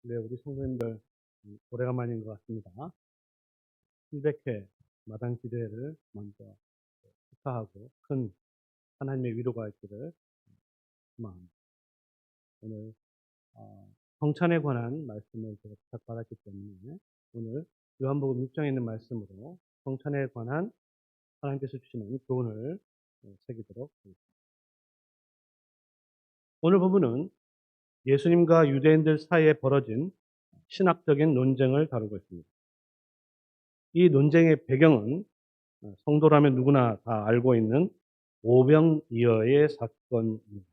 네, 우리 성도님들 오래간만인 것 같습니다. 700회 마당 기도회를 먼저 축하하고 큰 하나님의 위로가 있기를 소망합니다. 오늘 성찬에 관한 말씀을 제가 부탁받았기 때문에 오늘 요한복음 6장에 있는 말씀으로 성찬에 관한 하나님께서 주시는 교훈을 새기도록 하겠습니다. 오늘 본문은 예수님과 유대인들 사이에 벌어진 신학적인 논쟁을 다루고 있습니다. 이 논쟁의 배경은 성도라면 누구나 다 알고 있는 오병이어의 사건입니다.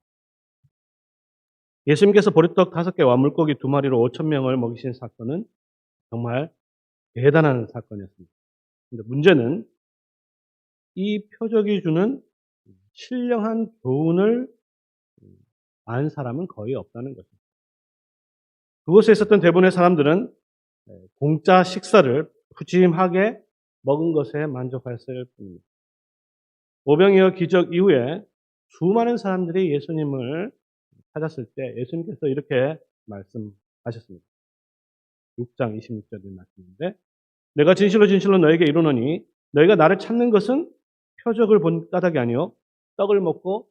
예수님께서 보리떡 5개와 물고기 2마리로 5,000명을 먹이신 사건은 정말 대단한 사건이었습니다. 그런데 문제는 이 표적이 주는 신령한 교훈을 안 사람은 거의 없다는 것입니다. 그곳에 있었던 대부분의 사람들은 공짜 식사를 푸짐하게 먹은 것에 만족했을 뿐입니다. 오병이어 기적 이후에 수많은 사람들이 예수님을 찾았을 때 예수님께서 이렇게 말씀하셨습니다. 6장 26절의 말씀인데, 내가 진실로 진실로 너에게 이르노니 너희가 나를 찾는 것은 표적을 본 까닭이 아니요 떡을 먹고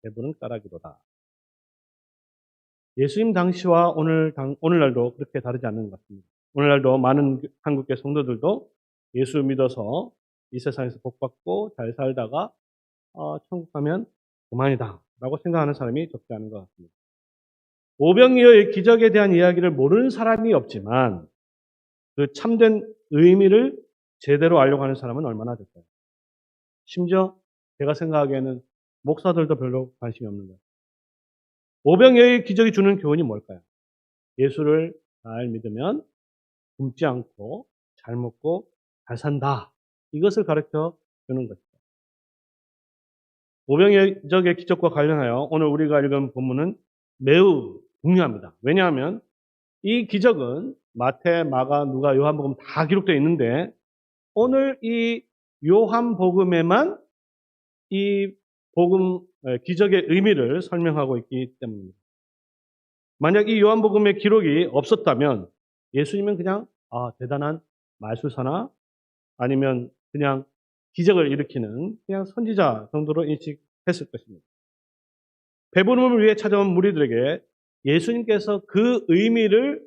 배부른 까닭이로다. 예수님 당시와 오늘날도 그렇게 다르지 않는 것 같습니다. 오늘날도 많은 한국계 성도들도 예수 믿어서 이 세상에서 복받고 잘 살다가 천국 가면 그만이다 라고 생각하는 사람이 적지 않은 것 같습니다. 오병이어의 기적에 대한 이야기를 모르는 사람이 없지만 그 참된 의미를 제대로 알려고 하는 사람은 얼마나 될까요? 심지어 제가 생각하기에는 목사들도 별로 관심이 없는 거예요. 오병이어의 기적이 주는 교훈이 뭘까요? 예수를 잘 믿으면 굶지 않고 잘 먹고 잘 산다. 이것을 가르쳐 주는 것이죠. 오병이어의 기적과 관련하여 오늘 우리가 읽은 본문은 매우 중요합니다. 왜냐하면 이 기적은 마태, 마가, 누가, 요한복음 다 기록되어 있는데 오늘 이 요한복음에만 이 복음 기적의 의미를 설명하고 있기 때문입니다. 만약 이 요한복음의 기록이 없었다면 예수님은 그냥 대단한 말술사나 아니면 그냥 기적을 일으키는 그냥 선지자 정도로 인식했을 것입니다. 배부름을 위해 찾아온 무리들에게 예수님께서 그 의미를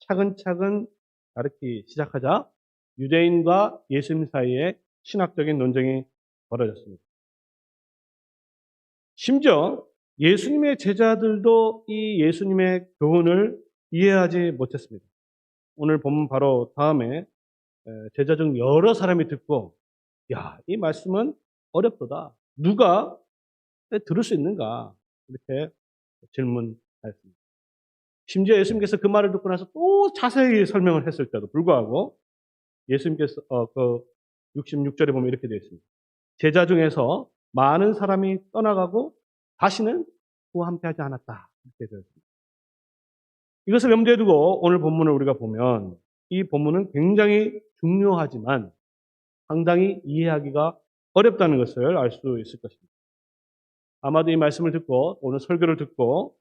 차근차근 가르치기 시작하자 유대인과 예수님 사이에 신학적인 논쟁이 벌어졌습니다. 심지어 예수님의 제자들도 이 예수님의 교훈을 이해하지 못했습니다. 오늘 본문 바로 다음에 제자 중 여러 사람이 듣고 이 말씀은 어렵도다. 누가 들을 수 있는가? 이렇게 질문하였습니다. 심지어 예수님께서 그 말을 듣고 나서 또 자세히 설명을 했을 때도 불구하고 예수님께서 그 66절에 보면 이렇게 되어 있습니다. 제자 중에서 많은 사람이 떠나가고 다시는 그와 함께하지 않았다. 이렇게 되어 있습니다. 이것을 염두에 두고 오늘 본문을 우리가 보면 이 본문은 굉장히 중요하지만 상당히 이해하기가 어렵다는 것을 알 수 있을 것입니다. 아마도 이 말씀을 듣고 오늘 설교를 듣고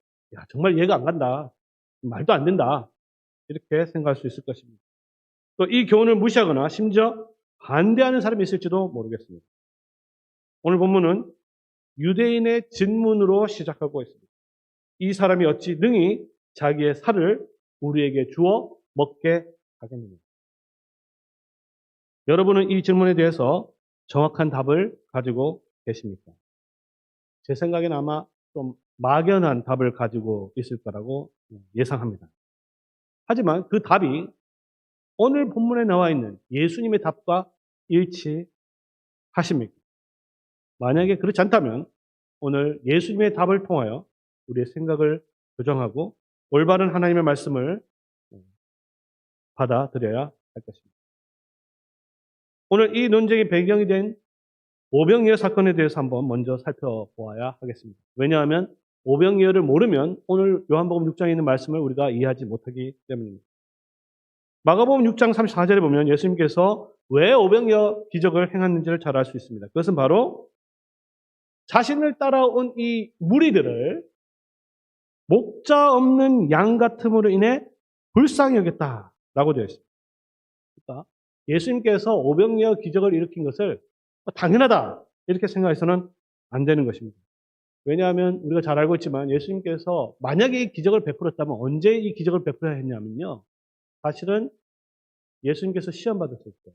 정말 이해가 안 간다. 말도 안 된다. 이렇게 생각할 수 있을 것입니다. 또 이 교훈을 무시하거나 심지어 반대하는 사람이 있을지도 모르겠습니다. 오늘 본문은 유대인의 질문으로 시작하고 있습니다. 이 사람이 어찌 능히 자기의 살을 우리에게 주어 먹게 하겠느냐. 여러분은 이 질문에 대해서 정확한 답을 가지고 계십니까? 제 생각에는 아마 좀 막연한 답을 가지고 있을 거라고 예상합니다. 하지만 그 답이 오늘 본문에 나와 있는 예수님의 답과 일치하십니까? 만약에 그렇지 않다면 오늘 예수님의 답을 통하여 우리의 생각을 교정하고 올바른 하나님의 말씀을 받아들여야 할 것입니다. 오늘 이 논쟁의 배경이 된 오병이어 사건에 대해서 한번 먼저 살펴보아야 하겠습니다. 왜냐하면 오병이어를 모르면 오늘 요한복음 6장에 있는 말씀을 우리가 이해하지 못하기 때문입니다. 마가복음 6장 34절에 보면 예수님께서 왜 오병이어 기적을 행했는지를 잘 알 수 있습니다. 그것은 바로 자신을 따라온 이 무리들을 목자 없는 양 같음으로 인해 불쌍히 여겼다라고 되어 있습니다. 그러니까 예수님께서 오병이어 기적을 일으킨 것을 당연하다 이렇게 생각해서는 안 되는 것입니다. 왜냐하면 우리가 잘 알고 있지만 예수님께서 만약에 이 기적을 베풀었다면 언제 이 기적을 베풀어야 했냐면요. 사실은 예수님께서 시험 받았을 때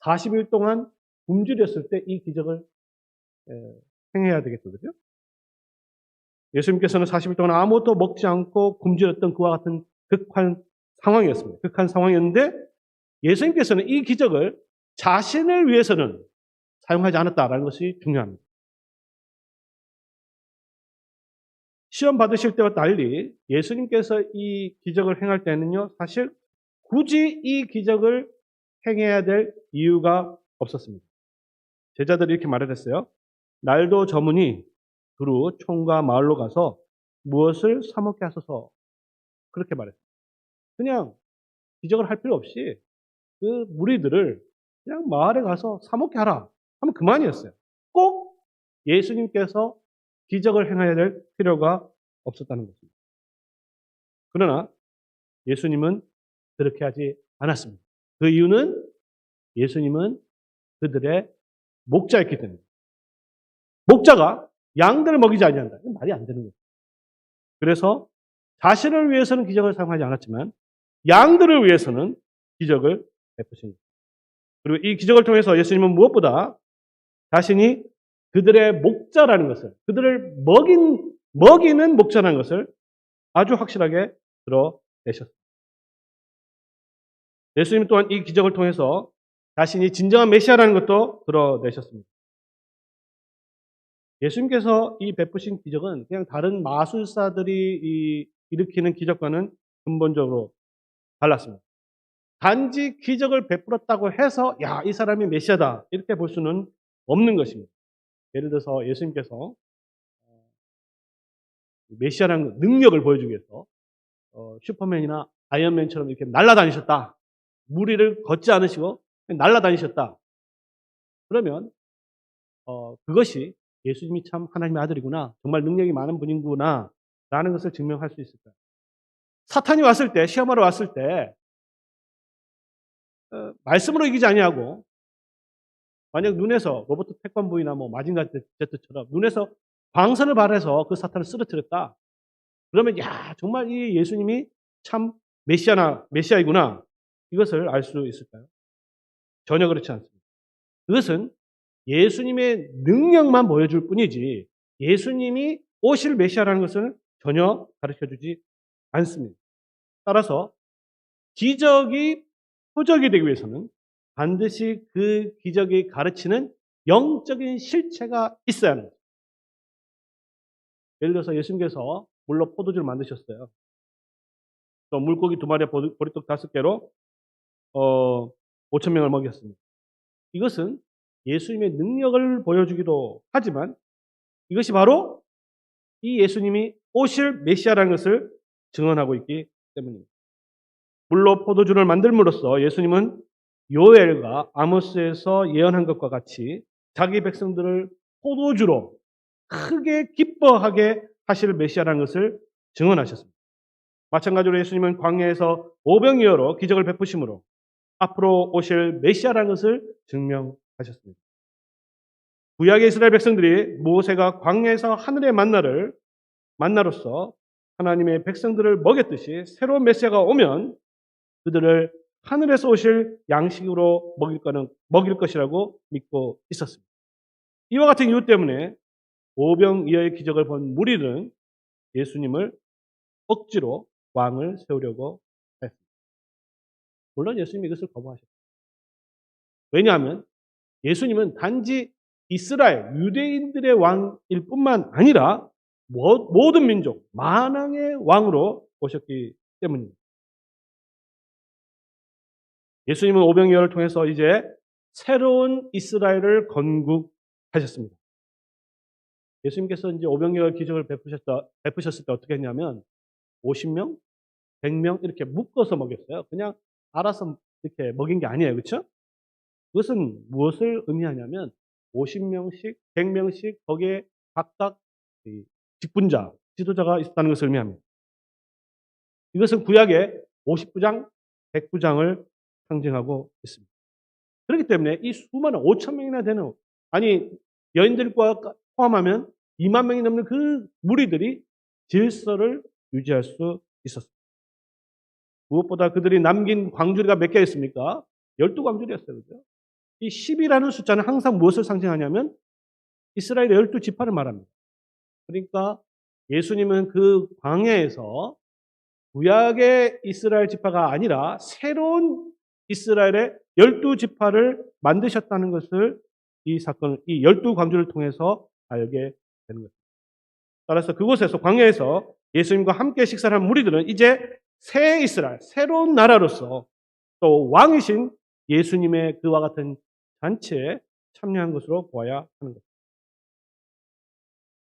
40일 동안 굶주렸을 때 이 기적을 행해야 되겠거든요. 예수님께서는 40일 동안 아무것도 먹지 않고 굶주렸던 그와 같은 극한 상황이었습니다. 극한 상황이었는데 예수님께서는 이 기적을 자신을 위해서는 사용하지 않았다라는 것이 중요합니다. 시험 받으실 때와 달리 예수님께서 이 기적을 행할 때는요, 사실 굳이 이 기적을 행해야 될 이유가 없었습니다. 제자들이 이렇게 말을 했어요. 날도 저무니 두루 총과 마을로 가서 무엇을 사 먹게 하소서. 그렇게 말했어요. 그냥 기적을 할 필요 없이 그 무리들을 그냥 마을에 가서 사 먹게 하라 하면 그만이었어요. 꼭 예수님께서 기적을 행해야 될 필요가 없었다는 것입니다. 그러나 예수님은 그렇게 하지 않았습니다. 그 이유는 예수님은 그들의 목자였기 때문입니다. 목자가 양들을 먹이지 아니한다. 이건 말이 안 되는 거죠. 그래서 자신을 위해서는 기적을 사용하지 않았지만 양들을 위해서는 기적을 베푸신 거죠. 그리고 이 기적을 통해서 예수님은 무엇보다 자신이 그들의 목자라는 것을, 그들을 먹이는 목자라는 것을 아주 확실하게 드러내셨습니다. 예수님 또한 이 기적을 통해서 자신이 진정한 메시아라는 것도 드러내셨습니다. 예수님께서 이 베푸신 기적은 그냥 다른 마술사들이 일으키는 기적과는 근본적으로 달랐습니다. 단지 기적을 베풀었다고 해서 야, 이 사람이 메시아다 이렇게 볼 수는 없는 것입니다. 예를 들어서 예수님께서 메시아라는 능력을 보여주기 위해서 슈퍼맨이나 아이언맨처럼 이렇게 날아다니셨다. 무리를 걷지 않으시고 날아다니셨다. 그러면 그것이 예수님이 참 하나님의 아들이구나. 정말 능력이 많은 분이구나. 라는 것을 증명할 수 있을까요? 사탄이 왔을 때, 시험하러 왔을 때 말씀으로 이기지 아니하고 만약 눈에서 로버트 태권브이나 뭐 마징가 제트처럼 눈에서 광선을 발해서 그 사탄을 쓰러뜨렸다. 그러면 야 정말 이 예수님이 참 메시아이구나. 이것을 알 수 있을까요? 전혀 그렇지 않습니다. 그것은 예수님의 능력만 보여줄 뿐이지 예수님이 오실 메시아라는 것을 전혀 가르쳐주지 않습니다. 따라서 기적이 표적이 되기 위해서는 반드시 그 기적이 가르치는 영적인 실체가 있어야 합니다. 예를 들어서 예수님께서 물로 포도주를 만드셨어요. 또 물고기 2마리에 보리떡 5개로 5,000명을 먹였습니다. 이것은 예수님의 능력을 보여주기도 하지만 이것이 바로 이 예수님이 오실 메시아라는 것을 증언하고 있기 때문입니다. 물로 포도주를 만들므로써 예수님은 요엘과 아모스에서 예언한 것과 같이 자기 백성들을 포도주로 크게 기뻐하게 하실 메시아라는 것을 증언하셨습니다. 마찬가지로 예수님은 광야에서 오병이어로 기적을 베푸심으로 앞으로 오실 메시아라는 것을 증명하셨습니다. 구약의 이스라엘 백성들이 모세가 광야에서 하늘의 만나로서 하나님의 백성들을 먹였듯이 새로운 메시아가 오면 그들을 하늘에서 오실 양식으로 먹일 것이라고 믿고 있었습니다. 이와 같은 이유 때문에 오병이어의 기적을 본 무리들은 예수님을 억지로 왕을 세우려고 했습니다. 물론 예수님이 이것을 거부하셨습니다. 왜냐하면 예수님은 단지 이스라엘, 유대인들의 왕일 뿐만 아니라 모든 민족, 만왕의 왕으로 오셨기 때문입니다. 예수님은 오병이어를 통해서 이제 새로운 이스라엘을 건국하셨습니다. 예수님께서 이제 오병이어 기적을 베푸셨을 때 어떻게 했냐면 50명, 100명 이렇게 묶어서 먹였어요. 그냥 알아서 이렇게 먹인 게 아니에요. 그렇죠? 그것은 무엇을 의미하냐면 50명씩, 100명씩 거기에 각각 직분자, 지도자가 있었다는 것을 의미합니다. 이것은 구약의 50부장, 100부장을 상징하고 있습니다. 그렇기 때문에 이 수많은 5천 명이나 되는, 아니 여인들과 포함하면 2만 명이 넘는 그 무리들이 질서를 유지할 수 있었습니다. 무엇보다 그들이 남긴 광주리가 몇 개였습니까? 12광주리였어요. 그죠? 이 10이라는 숫자는 항상 무엇을 상징하냐면 이스라엘의 12지파를 말합니다. 그러니까 예수님은 그 광야에서 구약의 이스라엘 지파가 아니라 새로운 이스라엘의 12지파를 만드셨다는 것을 이 사건을, 이 12광주를 통해서 알게 되는 것입니다. 따라서 그곳에서 광야에서 예수님과 함께 식사를 한 무리들은 이제 새 이스라엘, 새로운 나라로서 또 왕이신 예수님의 그와 같은 잔치에 참여한 것으로 보아야 하는 것입니다.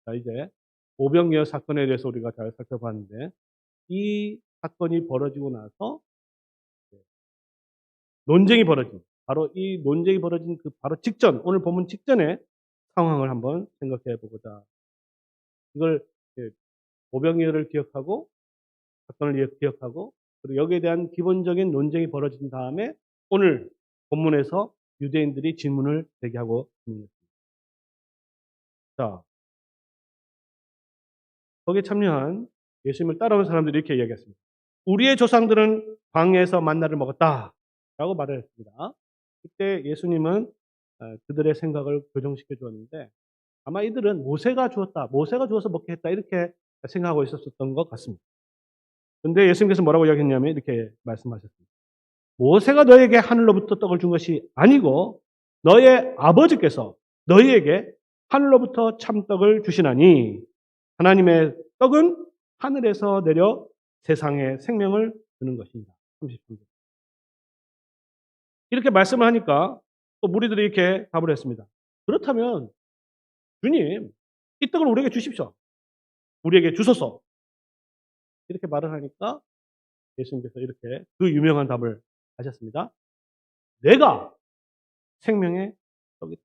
자, 이제 오병이어 사건에 대해서 우리가 잘 살펴봤는데 이 사건이 벌어지고 나서 논쟁이 벌어진, 바로 이 논쟁이 벌어진 그 바로 직전, 오늘 본문 직전의 상황을 한번 생각해 보고자. 이걸 오병이어를 기억하고 사건을 기억하고 그리고 여기에 대한 기본적인 논쟁이 벌어진 다음에 오늘 본문에서 유대인들이 질문을 제기하고 있는 것입니다. 자, 거기에 참여한 예수님을 따라온 사람들이 이렇게 이야기했습니다. 우리의 조상들은 광야에서 만나를 먹었다 라고 말을 했습니다. 그때 예수님은 그들의 생각을 교정시켜 주었는데 아마 이들은 모세가 주었다, 모세가 주어서 먹게 했다 이렇게 생각하고 있었던 것 같습니다. 그런데 예수님께서 뭐라고 이야기했냐면 이렇게 말씀하셨습니다. 모세가 너에게 하늘로부터 떡을 준 것이 아니고 너의 아버지께서 너희에게 하늘로부터 참떡을 주시나니 하나님의 떡은 하늘에서 내려 세상에 생명을 주는 것입니다. 30절. 이렇게 말씀을 하니까 또 무리들이 이렇게 답을 했습니다. 그렇다면 주님, 이 떡을 우리에게 주십시오. 우리에게 주소서. 이렇게 말을 하니까 예수님께서 이렇게 그 유명한 답을 하셨습니다. 내가 생명의 떡이다.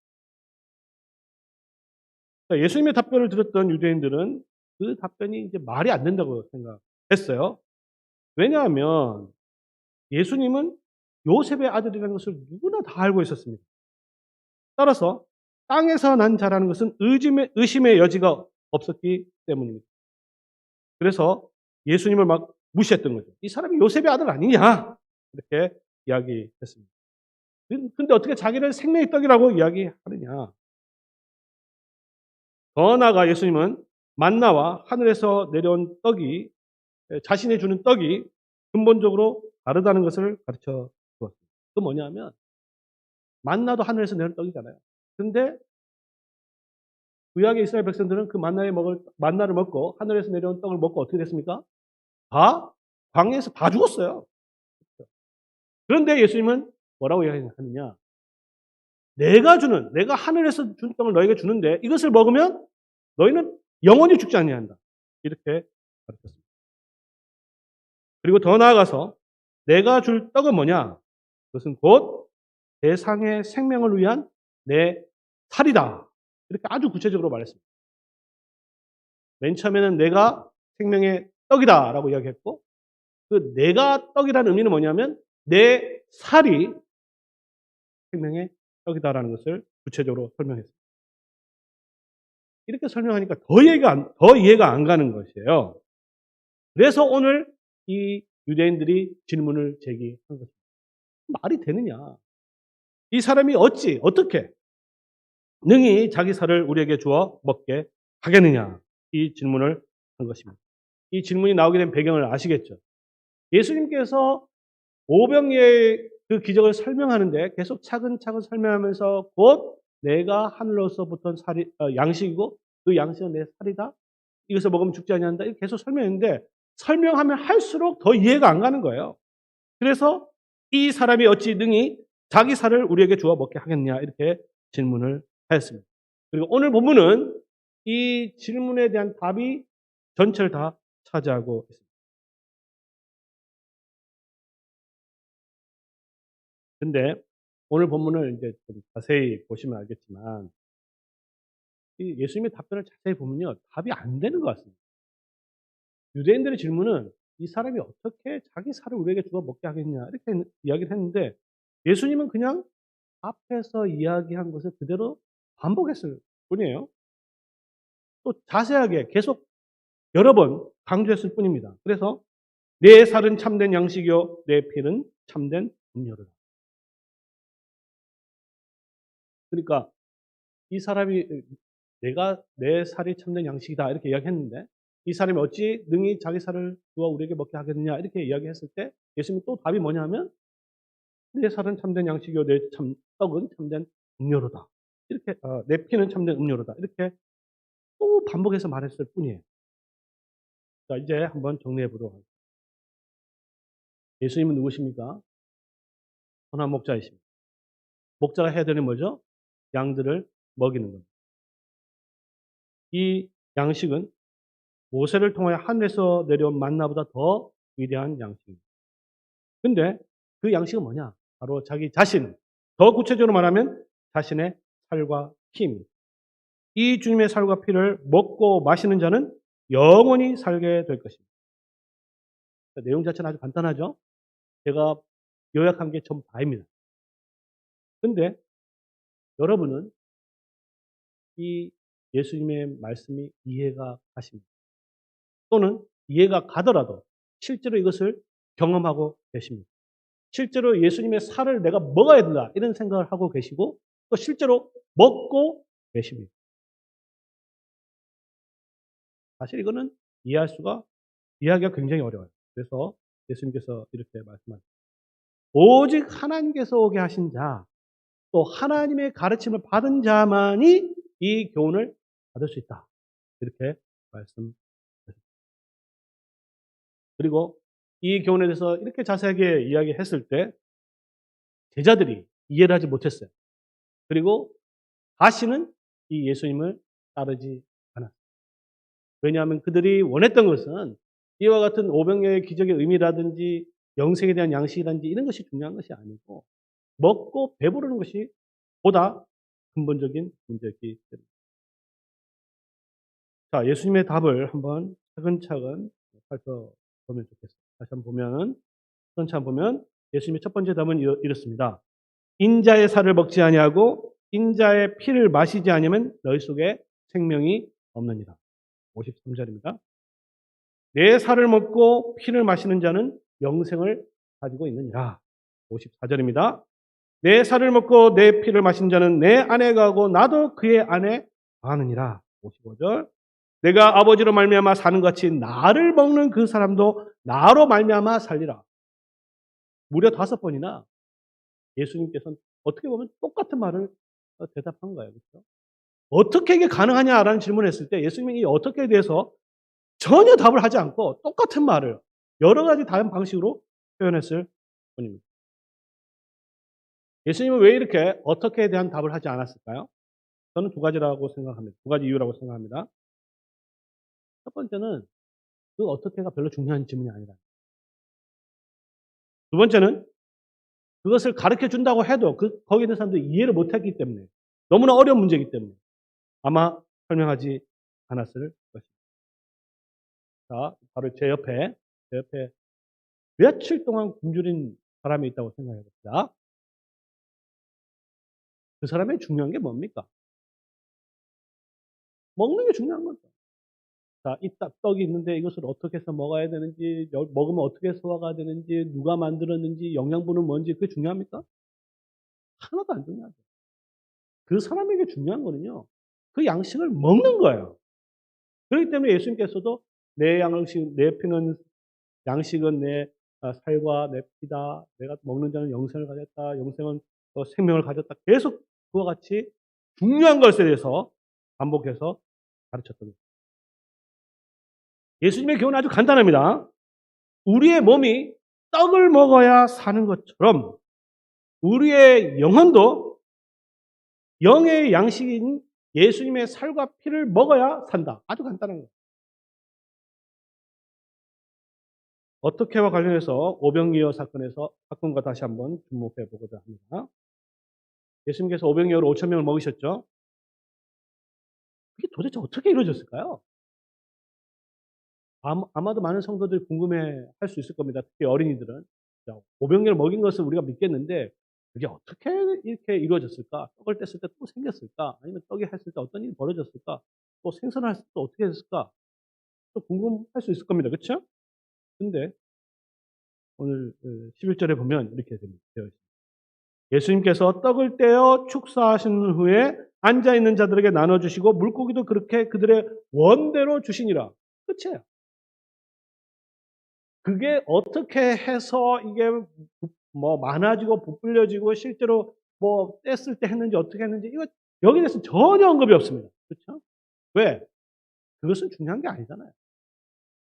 예수님의 답변을 들었던 유대인들은 그 답변이 이제 말이 안 된다고 생각했어요. 왜냐하면 예수님은 요셉의 아들이라는 것을 누구나 다 알고 있었습니다. 따라서 땅에서 난 자라는 것은 의심의 여지가 없었기 때문입니다. 그래서 예수님을 막 무시했던 거죠. 이 사람이 요셉의 아들 아니냐? 이렇게 이야기했습니다. 근데 어떻게 자기를 생명의 떡이라고 이야기하느냐? 더 나아가 예수님은 만나와 하늘에서 내려온 떡이, 자신이 주는 떡이 근본적으로 다르다는 것을 가르쳐 주었습니다. 그 뭐냐면 만나도 하늘에서 내려온 떡이잖아요. 근데 구약의 이스라엘 백성들은 그 만나를 먹고 하늘에서 내려온 떡을 먹고 어떻게 됐습니까? 다 광야에서 다 죽었어요. 그런데 예수님은 뭐라고 이야기하느냐? 내가 하늘에서 준 떡을 너에게 주는데 이것을 먹으면 너희는 영원히 죽지 아니한다. 이렇게 가르쳤습니다. 그리고 더 나아가서 내가 줄 떡은 뭐냐? 그것은 곧 세상의 생명을 위한 내 살이다. 이렇게 아주 구체적으로 말했습니다. 맨 처음에는 내가 생명의 떡이다라고 이야기했고 그 내가 떡이라는 의미는 뭐냐면 내 살이 생명의 떡이다라는 것을 구체적으로 설명했습니다. 이렇게 설명하니까 더 이해가 안 가는 것이에요. 그래서 오늘 이 유대인들이 질문을 제기한 것입니다. 말이 되느냐? 이 사람이 어떻게 능히 자기 살을 우리에게 주어 먹게 하겠느냐? 이 질문을 한 것입니다. 이 질문이 나오게 된 배경을 아시겠죠? 예수님께서 오병이어의 그 기적을 설명하는데 계속 차근차근 설명하면서 곧 내가 하늘로서부터 양식이고 그 양식은 내 살이다. 이것을 먹으면 죽지 아니한다. 이렇게 계속 설명했는데 설명하면 할수록 더 이해가 안 가는 거예요. 그래서 이 사람이 어찌 능히 자기 살을 우리에게 주어 먹게 하겠냐 이렇게 질문을 하였습니다. 그리고 오늘 본문은 이 질문에 대한 답이 전체를 다 차지하고 있습니다. 근데 오늘 본문을 이제 좀 자세히 보시면 알겠지만 이 예수님의 답변을 자세히 보면요. 답이 안 되는 것 같습니다. 유대인들의 질문은 이 사람이 어떻게 자기 살을 우리에게 주어 먹게 하겠냐 이렇게 이야기를 했는데 예수님은 그냥 앞에서 이야기한 것을 그대로 반복했을 뿐이에요. 또 자세하게 계속 여러 번 강조했을 뿐입니다. 그래서 내 살은 참된 양식이요 내 피는 참된 음료로다. 그러니까 이 사람이 내가 내 살이 참된 양식이다 이렇게 이야기했는데 이 사람이 어찌 능히 자기 살을 주어 우리에게 먹게 하겠느냐 이렇게 이야기했을 때 예수님이 또 답이 뭐냐면 내 살은 참된 양식이요 내 떡은 참된 음료로다. 이렇게 내 피는 참된 음료로다. 이렇게 또 반복해서 말했을 뿐이에요. 자, 이제 한번 정리해 보도록 하겠습니다. 예수님은 누구십니까? 선한 목자이십니다. 목자가 해야 되는 뭐죠? 양들을 먹이는 겁니다. 이 양식은 모세를 통하여 하늘에서 내려온 만나보다 더 위대한 양식입니다. 근데 그 양식은 뭐냐? 바로 자기 자신. 더 구체적으로 말하면 자신의 살과 피입니다. 이 주님의 살과 피를 먹고 마시는 자는 영원히 살게 될 것입니다. 내용 자체는 아주 간단하죠? 제가 요약한 게 전부 다입니다. 근데 여러분은 이 예수님의 말씀이 이해가 가십니다. 또는 이해가 가더라도 실제로 이것을 경험하고 계십니다. 실제로 예수님의 살을 내가 먹어야 된다 이런 생각을 하고 계시고 또 실제로 먹고 계십니다. 사실 이거는 이해하기가 굉장히 어려워요. 그래서 예수님께서 이렇게 말씀하셨습니다. 오직 하나님께서 오게 하신 자, 또 하나님의 가르침을 받은 자만이 이 교훈을 받을 수 있다. 이렇게 말씀하셨습니다. 그리고 이 교훈에 대해서 이렇게 자세하게 이야기했을 때 제자들이 이해를 하지 못했어요. 그리고 다시는 이 예수님을 따르지 않았어요. 왜냐하면 그들이 원했던 것은 이와 같은 오병이어의 기적의 의미라든지 영생에 대한 양식이라든지 이런 것이 중요한 것이 아니고 먹고 배부르는 것이 보다 근본적인 문제였기 때문입니다. 자, 예수님의 답을 한번 차근차근 살펴보면 좋겠습니다. 다시 한번 보면, 차근차근 보면 예수님의 첫 번째 답은 이렇습니다. 인자의 살을 먹지 아니하고 인자의 피를 마시지 아니하면 너희 속에 생명이 없느니라. 53절입니다. 내 살을 먹고 피를 마시는 자는 영생을 가지고 있느니라. 54절입니다. 내 살을 먹고 내 피를 마신 자는 내 안에 가고 나도 그의 안에 가느니라. 55절. 내가 아버지로 말미암아 사는 것 같이 나를 먹는 그 사람도 나로 말미암아 살리라. 무려 5번이나 예수님께서는 어떻게 보면 똑같은 말을 대답한 거예요. 그렇죠? 어떻게 이게 가능하냐라는 질문을 했을 때 예수님이 이 어떻게에 대해서 전혀 답을 하지 않고 똑같은 말을 여러 가지 다른 방식으로 표현했을 뿐입니다. 예수님은 왜 이렇게 어떻게에 대한 답을 하지 않았을까요? 저는 두 가지라고 생각합니다. 두 가지 이유라고 생각합니다. 첫 번째는 그 어떻게가 별로 중요한 질문이 아니라. 두 번째는 그것을 가르쳐 준다고 해도 거기 있는 사람들이 이해를 못했기 때문에 너무나 어려운 문제이기 때문에 아마 설명하지 않았을 것입니다. 자, 바로 제 옆에 며칠 동안 굶주린 사람이 있다고 생각해 봅시다. 그 사람의 중요한 게 뭡니까? 먹는 게 중요한 거죠. 자, 이 떡이 있는데 이것을 어떻게 해서 먹어야 되는지, 먹으면 어떻게 소화가 되는지, 누가 만들었는지, 영양분은 뭔지 그게 중요합니까? 하나도 안 중요하죠. 그 사람에게 중요한 거는요. 그 양식을 먹는 거예요. 그렇기 때문에 예수님께서도 내 양식, 내 피는 양식은 내 살과 내 피다. 내가 먹는 자는 영생을 가졌다. 영생은 생명을 가졌다. 계속 그와 같이 중요한 것에 대해서 반복해서 가르쳤던 거예요. 예수님의 교훈은 아주 간단합니다. 우리의 몸이 떡을 먹어야 사는 것처럼 우리의 영혼도 영의 양식인 예수님의 살과 피를 먹어야 산다. 아주 간단한 거예요. 어떻게와 관련해서 오병이어 사건과 다시 한번 주목해 보고자 합니다. 예수님께서 오병이어로 5,000명을 먹이셨죠? 그게 도대체 어떻게 이루어졌을까요? 아마도 많은 성도들이 궁금해할 수 있을 겁니다. 특히 어린이들은. 자, 오병이어를 먹인 것을 우리가 믿겠는데 그게 어떻게 이렇게 이루어졌을까? 떡을 뗐을 때 또 생겼을까? 아니면 떡이 했을 때 어떤 일이 벌어졌을까? 또 생선을 했을 때 어떻게 됐을까? 또 궁금할 수 있을 겁니다. 그렇죠? 근데 오늘 11절에 보면 이렇게 되어 있습니다. 예수님께서 떡을 떼어 축사하신 후에 앉아 있는 자들에게 나눠 주시고 물고기도 그렇게 그들의 원대로 주시니라. 끝이에요. 그게 어떻게 해서 이게 뭐 많아지고 부풀려지고 실제로 뭐 뗐을 때 했는지 어떻게 했는지 이거 여기에 대해서 전혀 언급이 없습니다. 그렇죠? 왜? 그것은 중요한 게 아니잖아요.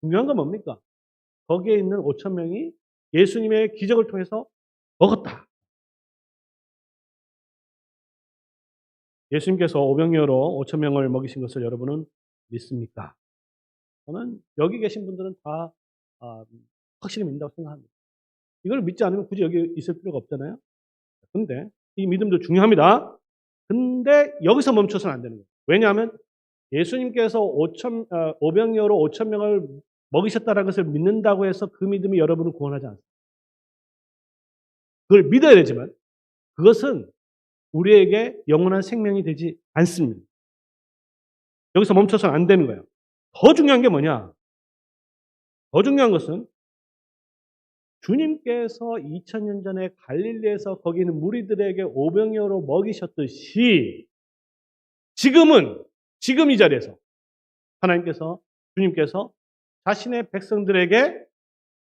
중요한 건 뭡니까? 거기에 있는 5천 명이 예수님의 기적을 통해서 먹었다. 예수님께서 오병이어로 5천 명을 먹이신 것을 여러분은 믿습니까? 저는 여기 계신 분들은 다 확실히 믿는다고 생각합니다. 이걸 믿지 않으면 굳이 여기 있을 필요가 없잖아요. 근데 이 믿음도 중요합니다. 근데 여기서 멈춰서는 안 되는 거예요. 왜냐하면 예수님께서 오병이어로 5천 명을 먹이셨다는 것을 믿는다고 해서 그 믿음이 여러분을 구원하지 않습니다. 그걸 믿어야 되지만 그것은 우리에게 영원한 생명이 되지 않습니다. 여기서 멈춰서는 안 되는 거예요. 더 중요한 게 뭐냐? 더 중요한 것은 주님께서 2000년 전에 갈릴리에서 거기 있는 무리들에게 오병이어로 먹이셨듯이 지금 이 자리에서 주님께서 자신의 백성들에게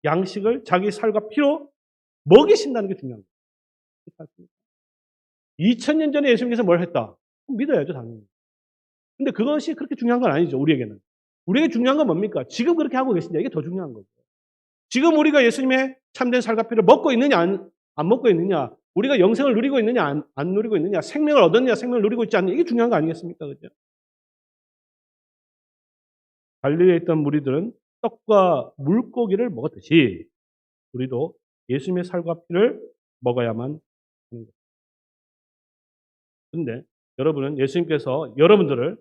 양식을 자기 살과 피로 먹이신다는 게 중요한 거예요. 2000년 전에 예수님께서 뭘 했다? 믿어야죠, 당연히. 근데 그것이 그렇게 중요한 건 아니죠, 우리에게는. 우리에게 중요한 건 뭡니까? 지금 그렇게 하고 계신다. 이게 더 중요한 거죠. 지금 우리가 예수님의 참된 살과 피를 먹고 있느냐, 안 먹고 있느냐, 우리가 영생을 누리고 있느냐, 안 누리고 있느냐, 생명을 얻었느냐, 생명을 누리고 있지 않느냐, 이게 중요한 거 아니겠습니까? 그죠? 갈릴리에 있던 무리들은 떡과 물고기를 먹었듯이 우리도 예수님의 살과 피를 먹어야만 하는 거예요. 그런데 여러분은 예수님께서 여러분들을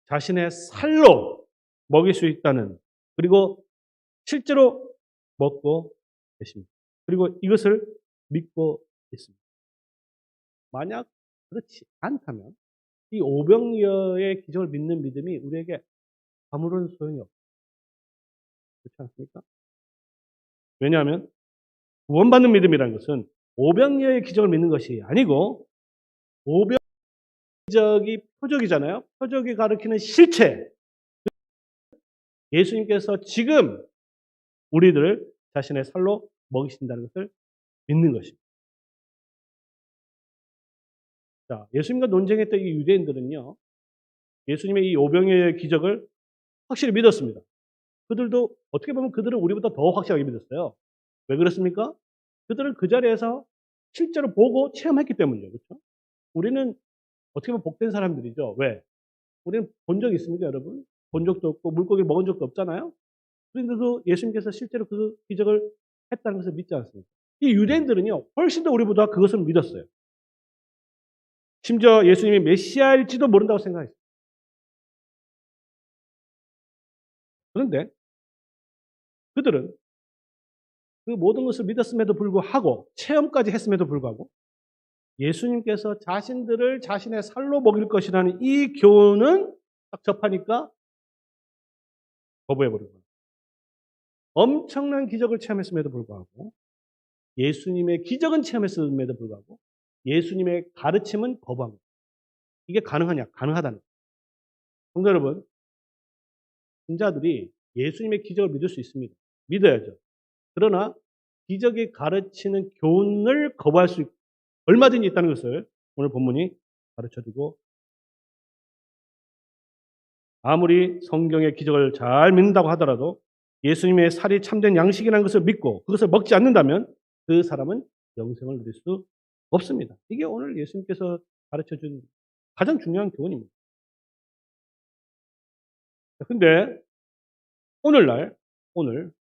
자신의 살로 먹일 수 있다는, 그리고 실제로 먹고 계십니다. 그리고 이것을 믿고 있습니다. 만약 그렇지 않다면 이 오병이어의 기적을 믿는 믿음이 우리에게 아무런 소용이 없어요. 그렇지 않습니까? 왜냐하면 구원받는 믿음이라는 것은 오병이어의 기적을 믿는 것이 아니고 오병 기적이 표적이잖아요. 표적이 가리키는 실체. 예수님께서 지금 우리들을 자신의 살로 먹이신다는 것을 믿는 것입니다. 자, 예수님과 논쟁했던 이 유대인들은요, 예수님의 이 오병이어의 기적을 확실히 믿었습니다. 그들도 어떻게 보면 그들은 우리보다 더 확실하게 믿었어요. 왜 그렇습니까? 그들은 그 자리에서 실제로 보고 체험했기 때문이죠. 그렇죠? 우리는 어떻게 보면 복된 사람들이죠. 왜? 우리는 본 적 있습니까, 여러분? 본 적도 없고 물고기를 먹은 적도 없잖아요. 그런데도 예수님께서 실제로 그 기적을 했다는 것을 믿지 않습니다. 이 유대인들은요, 훨씬 더 우리보다 그것을 믿었어요. 심지어 예수님이 메시아일지도 모른다고 생각했어요. 그런데 그들은 그 모든 것을 믿었음에도 불구하고 체험까지 했음에도 불구하고 예수님께서 자신들을 자신의 살로 먹일 것이라는 이 교훈은 딱 접하니까 거부해버린 거예요. 엄청난 기적을 체험했음에도 불구하고 예수님의 기적은 체험했음에도 불구하고 예수님의 가르침은 거부한 거예요. 이게 가능하냐? 가능하다는 거예요. 성도 여러분, 신자들이 예수님의 기적을 믿을 수 있습니다. 믿어야죠. 그러나 기적이 가르치는 교훈을 거부할 수 얼마든지 있다는 것을 오늘 본문이 가르쳐주고, 아무리 성경의 기적을 잘 믿는다고 하더라도 예수님의 살이 참된 양식이라는 것을 믿고 그것을 먹지 않는다면 그 사람은 영생을 누릴 수 없습니다. 이게 오늘 예수님께서 가르쳐준 가장 중요한 교훈입니다. 근데 오늘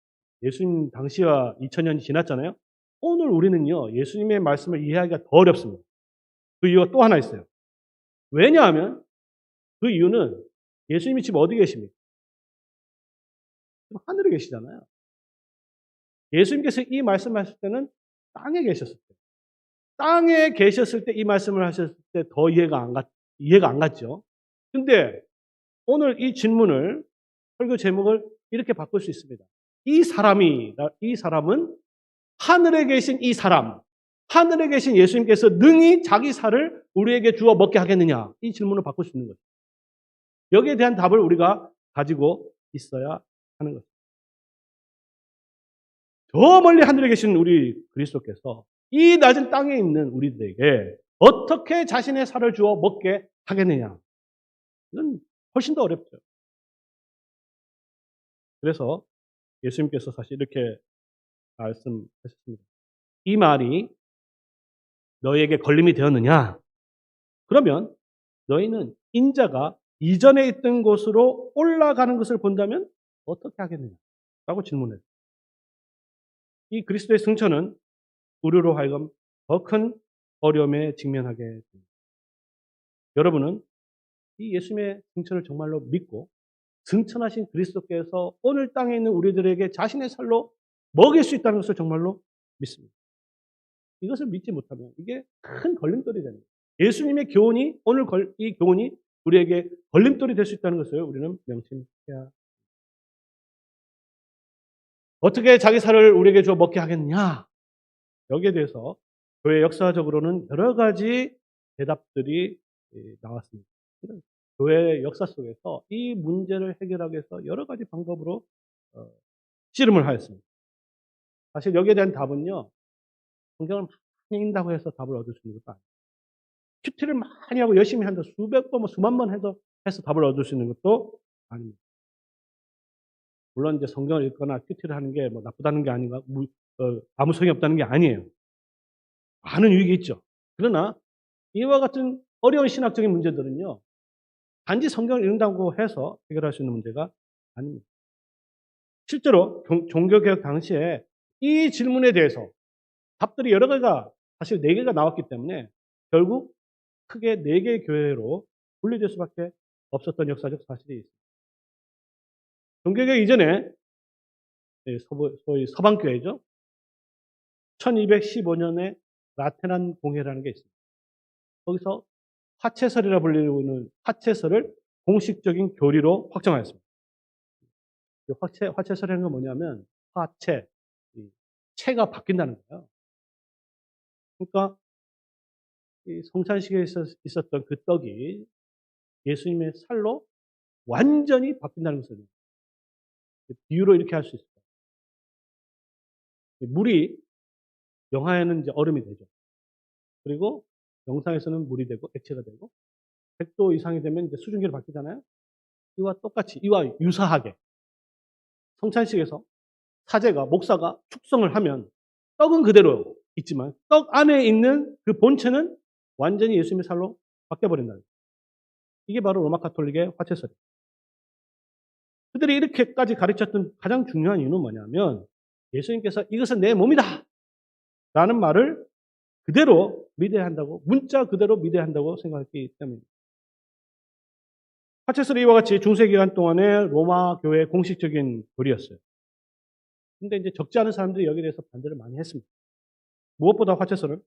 예수님 당시와 2000년이 지났잖아요. 오늘 우리는요, 예수님의 말씀을 이해하기가 더 어렵습니다. 그 이유가 또 하나 있어요. 왜냐하면 그 이유는 예수님이 지금 어디 계십니까? 지금 하늘에 계시잖아요. 예수님께서 이 말씀하실 때는 땅에 계셨을 때, 땅에 계셨을 때 이 말씀을 하셨을 때 더 이해가 안 갔죠. 근데 오늘 이 질문을, 설교 제목을 이렇게 바꿀 수 있습니다. 이 사람은 하늘에 계신 이 사람, 하늘에 계신 예수님께서 능히 자기 살을 우리에게 주어 먹게 하겠느냐? 이 질문을 바꿀 수 있는 거죠. 여기에 대한 답을 우리가 가지고 있어야 하는 거죠. 저 멀리 하늘에 계신 우리 그리스도께서 이 낮은 땅에 있는 우리들에게 어떻게 자신의 살을 주어 먹게 하겠느냐? 이건 훨씬 더 어렵죠. 그래서 예수님께서 사실 이렇게 말씀하셨습니다. 이 말이 너희에게 걸림이 되었느냐? 그러면 너희는 인자가 이전에 있던 곳으로 올라가는 것을 본다면 어떻게 하겠느냐? 라고 질문했어요. 이 그리스도의 승천은 우리로 하여금 더 큰 어려움에 직면하게 됩니다. 여러분은 이 예수님의 승천을 정말로 믿고 승천하신 그리스도께서 오늘 땅에 있는 우리들에게 자신의 살로 먹일 수 있다는 것을 정말로 믿습니다. 이것을 믿지 못하면 이게 큰 걸림돌이 됩니다. 예수님의 교훈이 이 교훈이 우리에게 걸림돌이 될 수 있다는 것을 우리는 명심해야 합니다. 어떻게 자기 살을 우리에게 주어 먹게 하겠느냐? 여기에 대해서 교회 역사적으로는 여러 가지 대답들이 나왔습니다. 교회 역사 속에서 이 문제를 해결하기 위해서 여러 가지 방법으로 씨름을 하였습니다. 사실 여기에 대한 답은요, 성경을 많이 읽는다고 해서 답을 얻을 수 있는 것도 아니에요. 큐티를 많이 하고 열심히 한다, 수백 번, 수만 번 해서 답을 얻을 수 있는 것도 아닙니다. 물론 이제 성경을 읽거나 큐티를 하는 게 뭐 나쁘다는 게 아닌가, 아무 소용이 없다는 게 아니에요. 많은 유익이 있죠. 그러나 이와 같은 어려운 신학적인 문제들은요, 단지 성경을 읽는다고 해서 해결할 수 있는 문제가 아닙니다. 실제로 종교개혁 당시에 이 질문에 대해서 답들이 여러 개가, 사실 4개가 나왔기 때문에 결국 크게 4개의 교회로 분리될 수밖에 없었던 역사적 사실이 있습니다. 종교개혁 이전에 소위 서방교회죠. 1215년에 라테란 공회라는 게 있습니다. 거기서 화채설이라 불리는 화채설을 공식적인 교리로 확정하였습니다. 화채설이라는 건 뭐냐면 채가 바뀐다는 거예요. 그러니까 이 성찬식에 있었던 그 떡이 예수님의 살로 완전히 바뀐다는 것을 비유로 이렇게 할 수 있어요. 물이 영하에는 이제 얼음이 되죠. 그리고 영상에서는 물이 되고 액체가 되고 100도 이상이 되면 이제 수증기로 바뀌잖아요. 이와 똑같이, 이와 유사하게 성찬식에서 목사가 축성을 하면 떡은 그대로 있지만 떡 안에 있는 그 본체는 완전히 예수님의 살로 바뀌어버린다는 거예요. 이게 바로 로마 가톨릭의 화채설이에요. 그들이 이렇게까지 가르쳤던 가장 중요한 이유는 뭐냐면 예수님께서 이것은 내 몸이다 라는 말을 그대로 믿어야 한다고, 문자 그대로 믿어야 한다고 생각했기 때문입니다. 화채설이 이와 같이 중세기간 동안의 로마 교회의 공식적인 교리였어요. 근데 이제 적지 않은 사람들이 여기에 대해서 반대를 많이 했습니다. 무엇보다 화채설은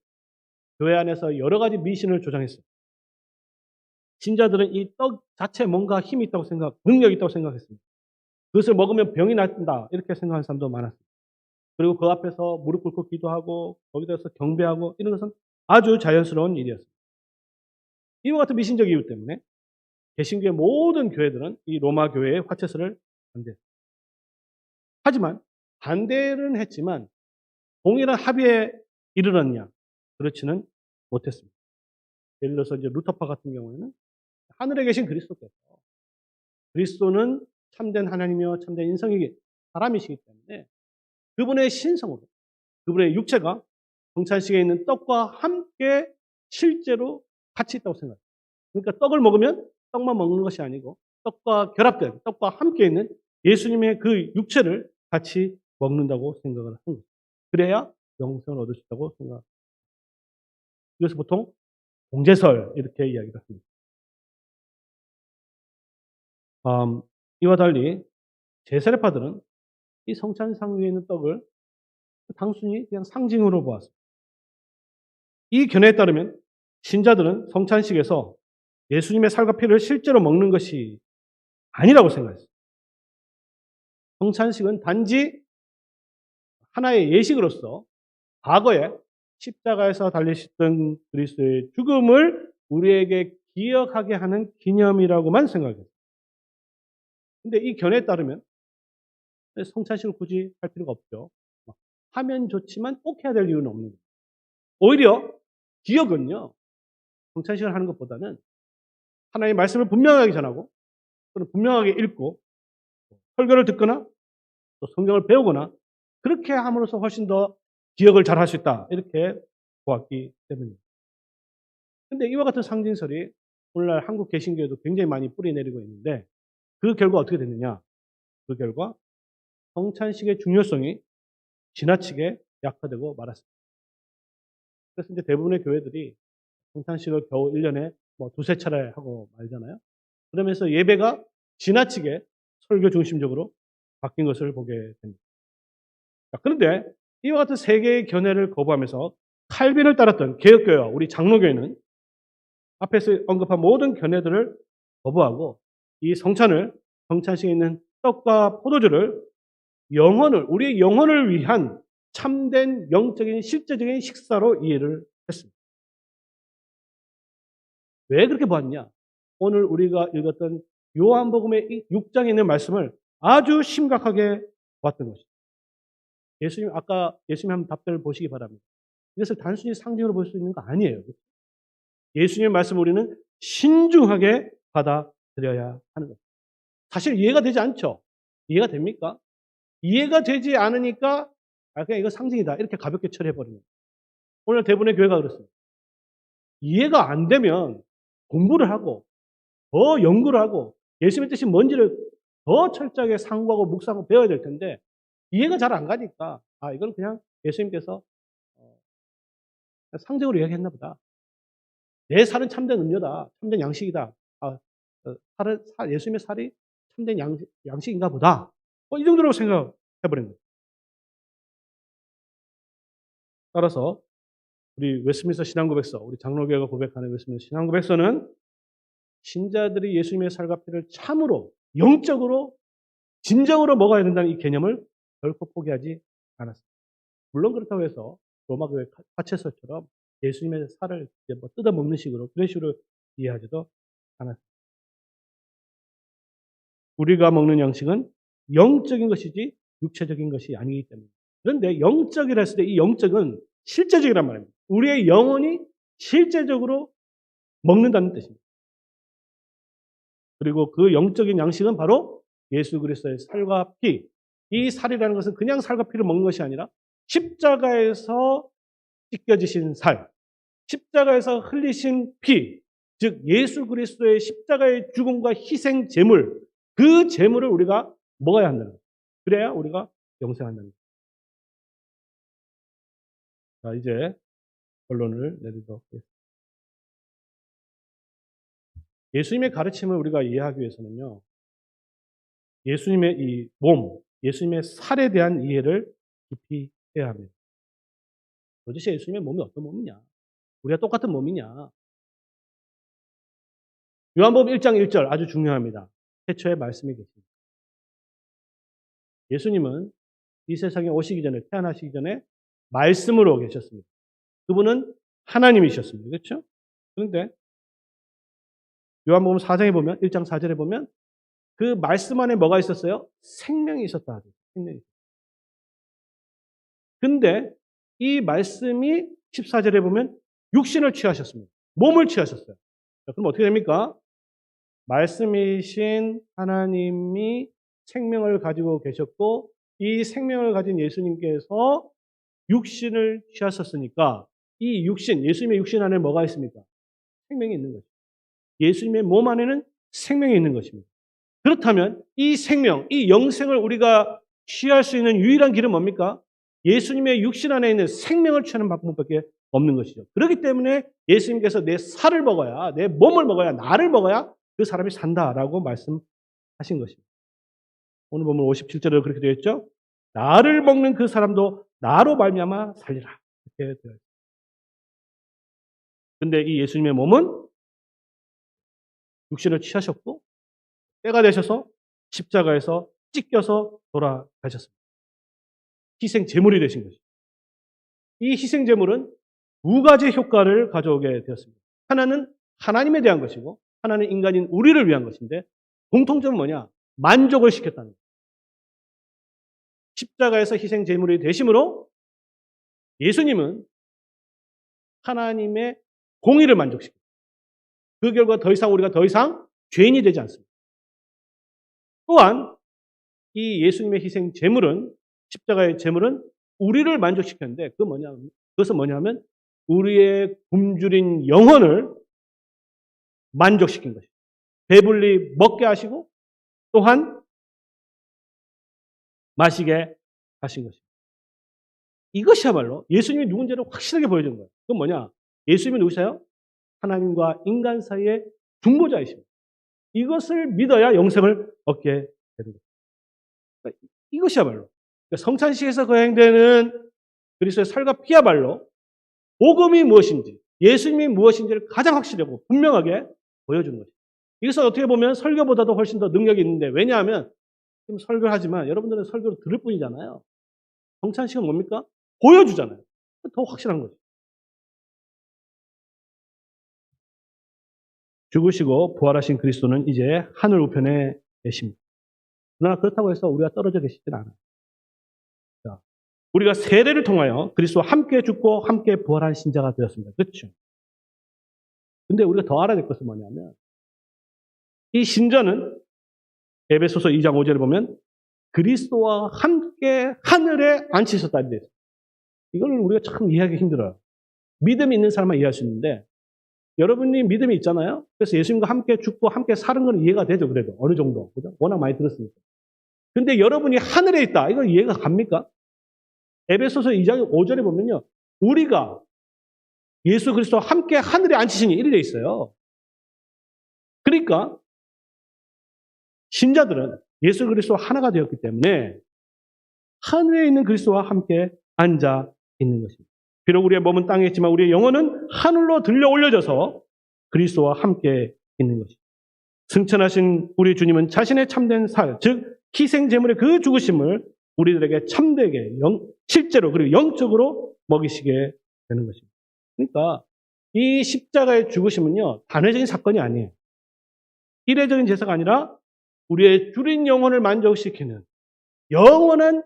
교회 안에서 여러 가지 미신을 조장했어요. 신자들은 이 떡 자체에 뭔가 힘이 있다고 능력이 있다고 생각했습니다. 그것을 먹으면 병이 낫는다 이렇게 생각하는 사람도 많았습니다. 그리고 그 앞에서 무릎 꿇고 기도하고 거기다서 경배하고 이런 것은 아주 자연스러운 일이었습니다. 이와 같은 미신적 이유 때문에 개신교의 모든 교회들은 이 로마 교회의 화채설을 반대했습니다. 하지만 반대는 했지만 동일한 합의에 이르렀냐? 그렇지는 못했습니다. 예를 들어서 이제 루터파 같은 경우에는 하늘에 계신 그리스도는 참된 하나님이며 참된 인성이 사람이시기 때문에 그분의 신성으로, 그분의 육체가 성찬식에 있는 떡과 함께 실제로 같이 있다고 생각해요. 그러니까 떡을 먹으면 떡만 먹는 것이 아니고 떡과 결합된, 떡과 함께 있는 예수님의 그 육체를 같이 먹는다고 생각을 하는 거죠. 그래야 영생을 얻을 수 있다고 생각합니다. 이것을 보통 공제설 이렇게 이야기를 합니다. 이와 달리 제세례파들은 이 성찬상 위에 있는 떡을 단순히 그냥 상징으로 보았습니다. 이 견해에 따르면 신자들은 성찬식에서 예수님의 살과 피를 실제로 먹는 것이 아니라고 생각했어요. 성찬식은 단지 하나의 예식으로서 과거에 십자가에서 달리셨던 그리스도의 죽음을 우리에게 기억하게 하는 기념이라고만 생각해요. 근데 이 견해에 따르면 성찬식을 굳이 할 필요가 없죠. 하면 좋지만 꼭 해야 될 이유는 없는 거예요. 오히려 기억은요, 성찬식을 하는 것보다는 하나님의 말씀을 분명하게 전하고 또는 분명하게 읽고 설교를 듣거나 또 성경을 배우거나 그렇게 함으로써 훨씬 더 기억을 잘 할 수 있다. 이렇게 보았기 때문입니다. 근데 이와 같은 상징설이 오늘날 한국 개신교에도 굉장히 많이 뿌리내리고 있는데 그 결과 어떻게 됐느냐? 그 결과 성찬식의 중요성이 지나치게 약화되고 말았습니다. 그래서 이제 대부분의 교회들이 성찬식을 겨우 1년에 뭐 두세 차례 하고 말잖아요. 그러면서 예배가 지나치게 설교 중심적으로 바뀐 것을 보게 됩니다. 그런데 이와 같은 세 개의 견해를 거부하면서 칼빈을 따랐던 개혁교회와 우리 장로교회는 앞에서 언급한 모든 견해들을 거부하고 이 성찬식에 있는 떡과 포도주를 우리의 영혼을 위한 참된 영적인 실제적인 식사로 이해를 했습니다. 왜 그렇게 보았냐? 오늘 우리가 읽었던 요한복음의 6장에 있는 말씀을 아주 심각하게 보았던 것입니다. 아까 예수님 한번 답변을 보시기 바랍니다. 이것을 단순히 상징으로 볼 수 있는 거 아니에요. 예수님의 말씀을 우리는 신중하게 받아들여야 하는 거예요. 사실 이해가 되지 않죠? 이해가 됩니까? 이해가 되지 않으니까 그냥 이거 상징이다. 이렇게 가볍게 처리해버리는 거예요. 오늘 대부분의 교회가 그렇습니다. 이해가 안 되면 공부를 하고 더 연구를 하고 예수님의 뜻이 뭔지를 더 철저하게 상고하고 묵상하고 배워야 될 텐데 이해가 잘 안 가니까 이건 그냥 예수님께서 상징으로 이야기했나 보다. 내 살은 참된 음료다. 참된 양식이다. 예수님의 살이 참된 양식인가 보다. 이 정도로 생각해버린 거예요. 따라서 우리 웨스트민스터 신앙고백서, 우리 장로교회가 고백하는 웨스트민스터 신앙고백서는 신자들이 예수님의 살과 피를 참으로 영적으로 진정으로 먹어야 된다는 이 개념을 결코 포기하지 않았습니다. 물론 그렇다고 해서 로마교회 카체서처럼 예수님의 살을 뜯어먹는 식으로 그런 식으로 이해하지도 않았습니다. 우리가 먹는 양식은 영적인 것이지 육체적인 것이 아니기 때문에. 그런데 영적이라 했을 때 이 영적은 실제적이란 말입니다. 우리의 영혼이 실제적으로 먹는다는 뜻입니다. 그리고 그 영적인 양식은 바로 예수 그리스도의 살과 피. 이 살이라는 것은 그냥 살과 피를 먹는 것이 아니라 십자가에서 찢겨지신 살, 십자가에서 흘리신 피, 즉 예수 그리스도의 십자가의 죽음과 희생 제물, 그 제물을 우리가 먹어야 한다는 거예요. 그래야 우리가 영생한다는 거예요. 자, 이제 결론을 내리도록 하겠습니다. 예수님의 가르침을 우리가 이해하기 위해서는요, 예수님의 이 몸, 예수님의 살에 대한 이해를 깊이 해야 합니다. 도대체 예수님의 몸이 어떤 몸이냐? 우리가 똑같은 몸이냐? 요한복음 1장 1절 아주 중요합니다. 태초에 말씀이 계십니다. 예수님은 이 세상에 오시기 전에, 태어나시기 전에 말씀으로 계셨습니다. 그분은 하나님이셨습니다. 그렇죠? 그런데 요한복음 4장에 보면, 1장 4절에 보면 그 말씀 안에 뭐가 있었어요? 생명이 있었다. 생명이. 근데 이 말씀이 14절에 보면 육신을 취하셨습니다. 몸을 취하셨어요. 자, 그럼 어떻게 됩니까? 말씀이신 하나님이 생명을 가지고 계셨고 이 생명을 가진 예수님께서 육신을 취하셨으니까 이 육신, 예수님의 육신 안에 뭐가 있습니까? 생명이 있는 거죠. 예수님의 몸 안에는 생명이 있는 것입니다. 그렇다면 이 생명, 이 영생을 우리가 취할 수 있는 유일한 길은 뭡니까? 예수님의 육신 안에 있는 생명을 취하는 방법밖에 없는 것이죠. 그렇기 때문에 예수님께서 내 살을 먹어야, 내 몸을 먹어야, 나를 먹어야 그 사람이 산다라고 말씀하신 것입니다. 오늘 보면 57절에 그렇게 되어 있죠. 나를 먹는 그 사람도 나로 말미암아 살리라. 이렇게 되어 있습니다. 근데 이 예수님의 몸은 육신을 취하셨고 때가 되셔서 십자가에서 찢겨서 돌아가셨습니다. 희생 제물이 되신 것이죠. 이 희생 제물은 두 가지 효과를 가져오게 되었습니다. 하나는 하나님에 대한 것이고 하나는 인간인 우리를 위한 것인데 공통점은 뭐냐? 만족을 시켰다는 거예요. 십자가에서 희생 제물이 되심으로 예수님은 하나님의 공의를 만족시킵니다. 그 결과 우리가 더 이상 죄인이 되지 않습니다. 또한 이 예수님의 희생 제물은 십자가의 제물은 우리를 만족시켰는데 그것은 뭐냐면 우리의 굶주린 영혼을 만족시킨 것입니다. 배불리 먹게 하시고 또한 마시게 하신 것입니다. 이것이야말로 예수님이 누군지를 확실하게 보여준 거예요. 그건 뭐냐? 예수님이 누구세요? 하나님과 인간 사이의 중보자이십니다. 이것을 믿어야 영생을 얻게 되는 거예요. 그러니까 이것이야말로 성찬식에서 거행되는 그리스도의 살과 피야말로 복음이 무엇인지 예수님이 무엇인지를 가장 확실하고 분명하게 보여주는 것입니다. 이것은 어떻게 보면 설교보다도 훨씬 더 능력이 있는데 왜냐하면 지금 설교를 하지만 여러분들은 설교를 들을 뿐이잖아요. 성찬식은 뭡니까? 보여주잖아요. 더 확실한 거죠. 죽으시고 부활하신 그리스도는 이제 하늘 우편에 계십니다. 그러나 그렇다고 해서 우리가 떨어져 계시진 않아요. 자, 우리가 세례를 통하여 그리스도와 함께 죽고 함께 부활한 신자가 되었습니다. 그렇죠? 근데 우리가 더 알아야 될 것은 뭐냐면 이 신자는 에베소서 2장 5절에 보면 그리스도와 함께 하늘에 앉히셨다는 데서 이걸 우리가 참 이해하기 힘들어요. 믿음이 있는 사람만 이해할 수 있는데 여러분이 믿음이 있잖아요. 그래서 예수님과 함께 죽고 함께 사는 건 이해가 되죠. 그래도 어느 정도. 그죠? 워낙 많이 들었으니까. 근데 여러분이 하늘에 있다. 이거 이해가 갑니까? 에베소서 2장 5절에 보면요. 우리가 예수 그리스도와 함께 하늘에 앉히시니 이렇게 돼 있어요. 그러니까 신자들은 예수 그리스도와 하나가 되었기 때문에 하늘에 있는 그리스도와 함께 앉아 있는 것입니다. 비록 우리의 몸은 땅에 있지만 우리의 영혼은 하늘로 들려 올려져서 그리스도와 함께 있는 것입니다. 승천하신 우리 주님은 자신의 참된 살, 즉 희생 제물의 그 죽으심을 우리들에게 참되게 실제로 그리고 영적으로 먹이시게 되는 것입니다. 그러니까 이 십자가의 죽으심은요 단회적인 사건이 아니에요. 이례적인 제사가 아니라 우리의 줄인 영혼을 만족시키는 영원한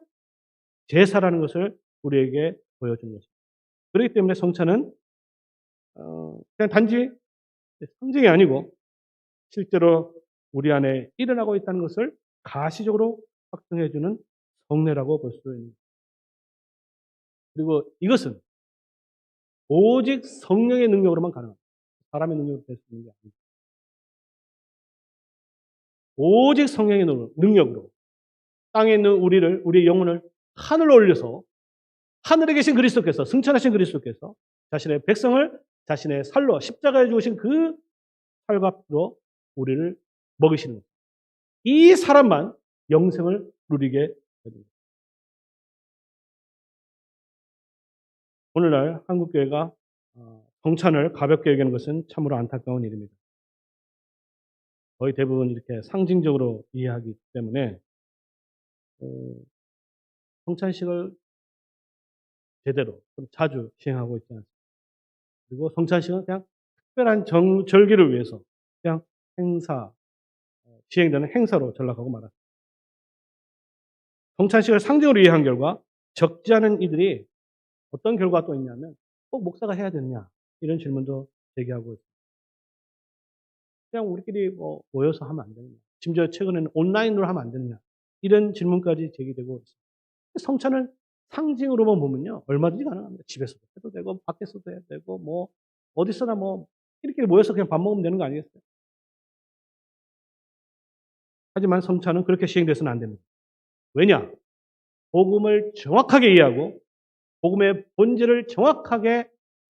제사라는 것을 우리에게 보여주는 것입니다. 그렇기 때문에 성찬은 그냥 단지 상징이 아니고 실제로 우리 안에 일어나고 있다는 것을 가시적으로 확증해주는 성례라고 볼 수 있습니다. 그리고 이것은 오직 성령의 능력으로만 가능합니다. 사람의 능력으로 될 수 있는 게 아닙니다. 오직 성령의 능력으로 땅에 있는 우리의 영혼을 하늘로 올려서 하늘에 계신 그리스도께서 승천하신 그리스도께서 자신의 백성을 자신의 살로 십자가에 죽으신 그 살과 피로 우리를 먹이시는 것. 이 사람만 영생을 누리게 됩니다. 오늘날 한국교회가 성찬을 가볍게 여기는 것은 참으로 안타까운 일입니다. 거의 대부분 이렇게 상징적으로 이해하기 때문에 성찬식을 제대로 좀 자주 시행하고 있지 않습니다. 그리고 성찬식은 그냥 특별한 절기를 위해서 그냥 시행되는 행사로 전락하고 말았습니다. 성찬식을 상징으로 이해한 결과 적지 않은 이들이 어떤 결과가 또 있냐면 꼭 목사가 해야 되느냐 이런 질문도 제기하고 있습니다. 그냥 우리끼리 모여서 하면 안 되느냐. 심지어 최근에는 온라인으로 하면 안 되느냐. 이런 질문까지 제기되고 있습니다. 성찬을 상징으로만 보면요. 얼마든지 가능합니다. 집에서도 해도 되고 밖에서도 해도 되고 어디서나 이렇게 모여서 그냥 밥 먹으면 되는 거 아니겠어요? 하지만 성찬은 그렇게 시행돼서는 안 됩니다. 왜냐? 복음을 정확하게 이해하고 복음의 본질을 정확하게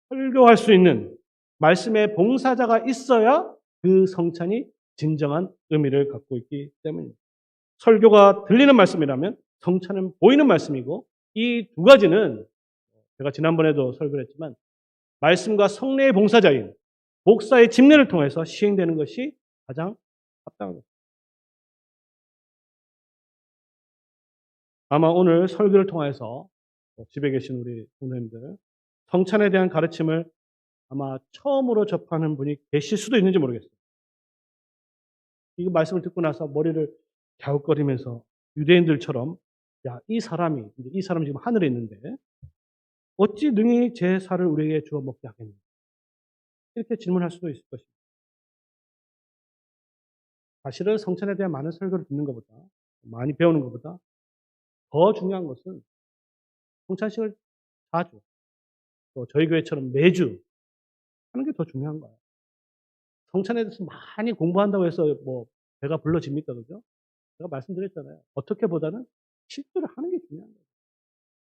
설교할 수 있는 말씀의 봉사자가 있어야 그 성찬이 진정한 의미를 갖고 있기 때문입니다. 설교가 들리는 말씀이라면 성찬은 보이는 말씀이고 이 두 가지는 제가 지난번에도 설교를 했지만 말씀과 성례의 봉사자인 목사의 집례를 통해서 시행되는 것이 가장 합당한 것입니다. 아마 오늘 설교를 통해서 집에 계신 우리 성도님들 성찬에 대한 가르침을 아마 처음으로 접하는 분이 계실 수도 있는지 모르겠어요. 이 말씀을 듣고 나서 머리를 갸웃거리면서 유대인들처럼 이 사람이 지금 하늘에 있는데 어찌 능히 제 살을 우리에게 주어 먹게 하겠느냐. 이렇게 질문할 수도 있을 것입니다. 사실은 성찬에 대한 많은 설교를 듣는 것보다 많이 배우는 것보다 더 중요한 것은 성찬식을 자주 또 저희 교회처럼 매주 하는 게 더 중요한 거예요. 성찬에 대해서 많이 공부한다고 해서 뭐 배가 불러집니까? 그죠? 제가 말씀드렸잖아요. 어떻게 보다는 실제로 하는 게 중요한 거예요.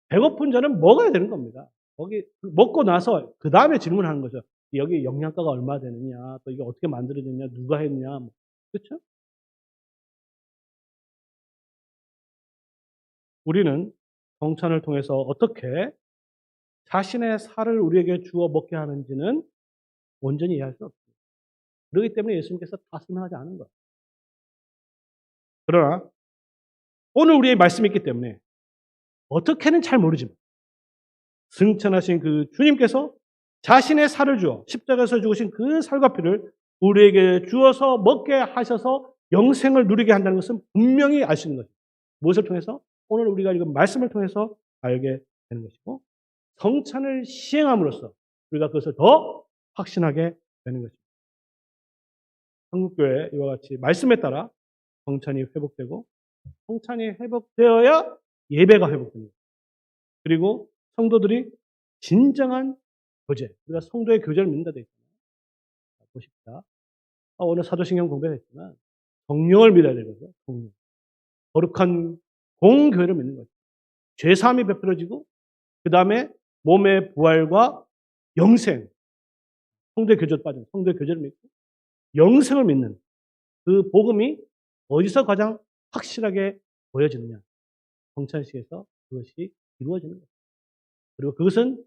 배고픈 자는 먹어야 되는 겁니다. 거기 먹고 나서 그 다음에 질문하는 거죠. 여기 영양가가 얼마 되느냐, 또 이게 어떻게 만들어졌냐, 누가 했냐, 뭐. 그렇죠? 우리는 성찬을 통해서 어떻게 자신의 살을 우리에게 주어 먹게 하는지는 온전히 이해할 수 없습니다. 그렇기 때문에 예수님께서 다 설명하지 않은 거예요. 그러나 오늘 우리의 말씀이 있기 때문에 어떻게는 잘 모르지만 승천하신 그 주님께서 자신의 살을 주어 십자가에서 죽으신 그 살과 피를 우리에게 주어서 먹게 하셔서 영생을 누리게 한다는 것은 분명히 알 수 있는 것입니다. 무엇을 통해서? 오늘 우리가 읽은 말씀을 통해서 알게 되는 것이고 성찬을 시행함으로써 우리가 그것을 더 확신하게 되는 것입니다. 한국교회 이와 같이 말씀에 따라 성찬이 회복되고 성찬이 회복되어야 예배가 회복됩니다. 그리고 성도들이 진정한 교제, 우리가 성도의 교제를 믿는다 되어 있잖아요. 보십시다. 오늘 사도신경 공부했지만 성령을 믿어야 되거든요. 성령. 거룩한 공교회를 믿는 거죠. 죄사함이 베풀어지고 그 다음에 몸의 부활과 영생, 성도의 교제로 빠진 성도의 교제를 믿고 영생을 믿는 그 복음이 어디서 가장 확실하게 보여지느냐. 성찬식에서 그것이 이루어지는 거예요. 그리고 그것은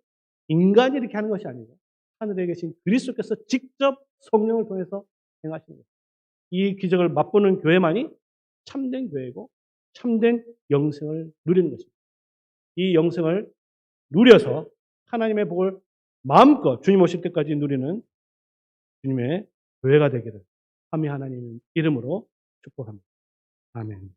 인간이 이렇게 하는 것이 아니고 하늘에 계신 그리스도께서 직접 성령을 통해서 행하시는 거예요. 이 기적을 맛보는 교회만이 참된 교회고 참된 영생을 누리는 것입니다. 이 영생을 누려서 하나님의 복을 마음껏 주님 오실 때까지 누리는 주님의 교회가 되기를 함께 하나님 이름으로 축복합니다. 아멘.